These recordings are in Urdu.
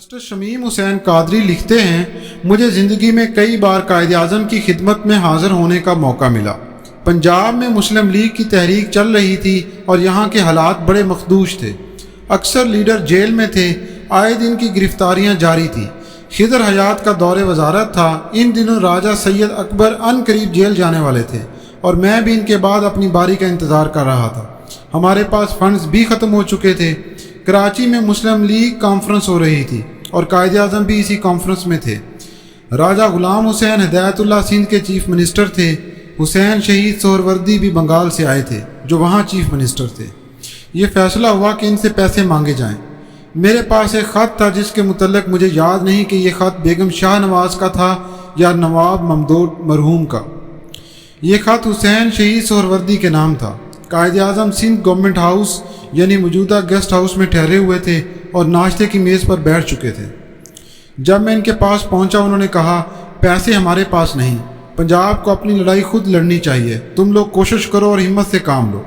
مسٹر شمیم حسین قادری لکھتے ہیں، مجھے زندگی میں کئی بار قائد اعظم کی خدمت میں حاضر ہونے کا موقع ملا۔ پنجاب میں مسلم لیگ کی تحریک چل رہی تھی اور یہاں کے حالات بڑے مخدوش تھے۔ اکثر لیڈر جیل میں تھے، آئے دن کی گرفتاریاں جاری تھیں۔ خضر حیات کا دور وزارت تھا۔ ان دنوں راجہ سید اکبر ان قریب جیل جانے والے تھے اور میں بھی ان کے بعد اپنی باری کا انتظار کر رہا تھا۔ ہمارے پاس فنڈز بھی ختم ہو چکے تھے۔ کراچی میں مسلم لیگ کانفرنس ہو رہی تھی اور قائد اعظم بھی اسی کانفرنس میں تھے۔ راجہ غلام حسین ہدایت اللہ سندھ کے چیف منسٹر تھے۔ حسین شہید سہروردی بھی بنگال سے آئے تھے جو وہاں چیف منسٹر تھے۔ یہ فیصلہ ہوا کہ ان سے پیسے مانگے جائیں۔ میرے پاس ایک خط تھا جس کے متعلق مجھے یاد نہیں کہ یہ خط بیگم شاہ نواز کا تھا یا نواب ممدود مرحوم کا۔ یہ خط حسین شہید سہروردی کے نام تھا۔ قائد اعظم سندھ گورنمنٹ ہاؤس یعنی موجودہ گیسٹ ہاؤس میں ٹھہرے ہوئے تھے اور ناشتے کی میز پر بیٹھ چکے تھے۔ جب میں ان کے پاس پہنچا انہوں نے کہا، پیسے ہمارے پاس نہیں، پنجاب کو اپنی لڑائی خود لڑنی چاہیے، تم لوگ کوشش کرو اور ہمت سے کام لو۔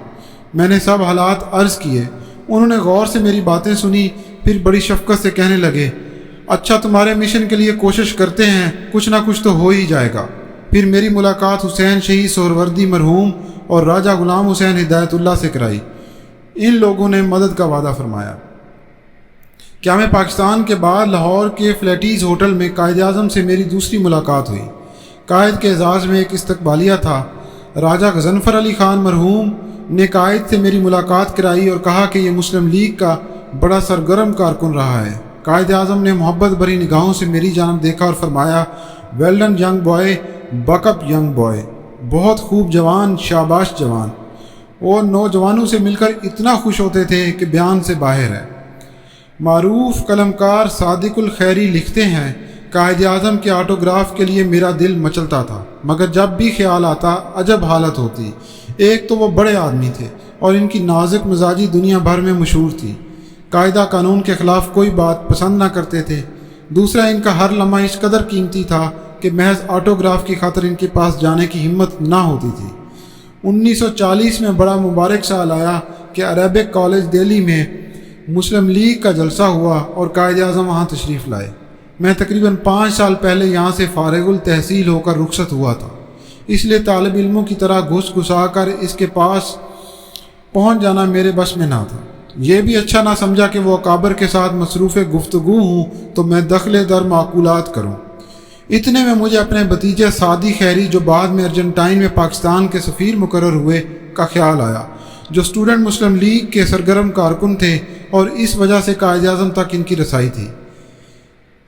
میں نے سب حالات عرض کیے۔ انہوں نے غور سے میری باتیں سنی، پھر بڑی شفقت سے کہنے لگے، اچھا تمہارے مشن کے لیے کوشش کرتے ہیں، کچھ نہ کچھ تو ہو ہی جائے گا۔ پھر میری ملاقات حسین شہید سہروردی مرحوم اور راجہ غلام حسین ہدایت اللہ سے کرائی۔ ان لوگوں نے مدد کا وعدہ فرمایا۔ کیا میں پاکستان کے بعد لاہور کے فلیٹیز ہوٹل میں قائد اعظم سے میری دوسری ملاقات ہوئی۔ قائد کے اعزاز میں ایک استقبالیہ تھا۔ راجہ غضنفر علی خان مرحوم نے قائد سے میری ملاقات کرائی اور کہا کہ یہ مسلم لیگ کا بڑا سرگرم کارکن رہا ہے۔ قائد اعظم نے محبت بھری نگاہوں سے میری جانب دیکھا اور فرمایا، ویل ڈن ینگ بوائے، بک اپ ینگ بوائے، بہت خوب جوان، شاباش جوان۔ وہ نوجوانوں سے مل کر اتنا خوش ہوتے تھے کہ بیان سے باہر ہے۔ معروف قلمکار صادق الخیری لکھتے ہیں، قائد اعظم کے آٹوگراف کے لیے میرا دل مچلتا تھا، مگر جب بھی خیال آتا عجب حالت ہوتی۔ ایک تو وہ بڑے آدمی تھے اور ان کی نازک مزاجی دنیا بھر میں مشہور تھی۔ قاعدہ قانون کے خلاف کوئی بات پسند نہ کرتے تھے۔ دوسرا، ان کا ہر لمحہ اس قدر قیمتی تھا کہ محض آٹوگراف کی خاطر ان کے پاس جانے کی ہمت نہ ہوتی تھی۔ 1940 میں بڑا مبارک سال آیا کہ عربک کالج دہلی میں مسلم لیگ کا جلسہ ہوا اور قائد اعظم وہاں تشریف لائے۔ میں تقریباً 5 سال پہلے یہاں سے فارغ التحصیل ہو کر رخصت ہوا تھا، اس لیے طالب علموں کی طرح گھس گھسا کر اس کے پاس پہنچ جانا میرے بس میں نہ تھا۔ یہ بھی اچھا نہ سمجھا کہ وہ اکابر کے ساتھ مصروف گفتگو ہوں تو میں دخل در معقولات کروں۔ اتنے میں مجھے اپنے بھتیجے سعدی خیری جو بعد میں ارجنٹائن میں پاکستان کے سفیر مقرر ہوئے کا خیال آیا، جو اسٹوڈنٹ مسلم لیگ کے سرگرم کارکن تھے اور اس وجہ سے قائد اعظم تک ان کی رسائی تھی۔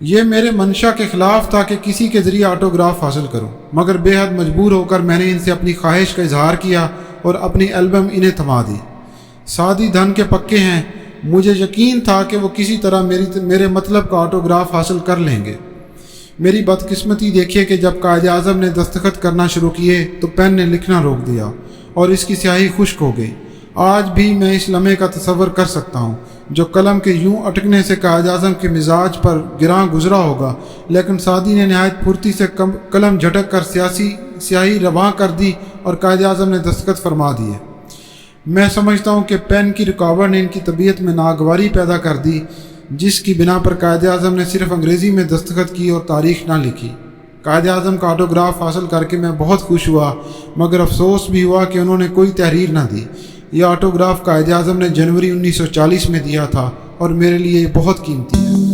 یہ میرے منشا کے خلاف تھا کہ کسی کے ذریعے آٹوگراف حاصل کروں، مگر بے حد مجبور ہو کر میں نے ان سے اپنی خواہش کا اظہار کیا اور اپنی البم انہیں تھما دی۔ سعدی دھن کے پکے ہیں، مجھے یقین تھا کہ وہ کسی طرح میرے مطلب کا آٹوگراف حاصل کر لیں گے۔ میری بدقسمتی دیکھیے کہ جب قائد اعظم نے دستخط کرنا شروع کیے تو پین نے لکھنا روک دیا اور اس کی سیاہی خشک ہو گئی۔ آج بھی میں اس لمحے کا تصور کر سکتا ہوں جو قلم کے یوں اٹکنے سے قائد اعظم کے مزاج پر گراں گزرا ہوگا، لیکن سعدی نے نہایت پھرتی سے قلم جھٹک کر سیاہی رواں کر دی اور قائد اعظم نے دستخط فرما دیے۔ میں سمجھتا ہوں کہ پین کی رکاوٹ نے ان کی طبیعت میں ناگواری پیدا کر دی، جس کی بنا پر قائد اعظم نے صرف انگریزی میں دستخط کی اور تاریخ نہ لکھی۔ قائد اعظم کا آٹوگراف حاصل کر کے میں بہت خوش ہوا، مگر افسوس بھی ہوا کہ انہوں نے کوئی تحریر نہ دی۔ یہ آٹوگراف قائد اعظم نے جنوری 1940 میں دیا تھا اور میرے لیے یہ بہت قیمتی ہے۔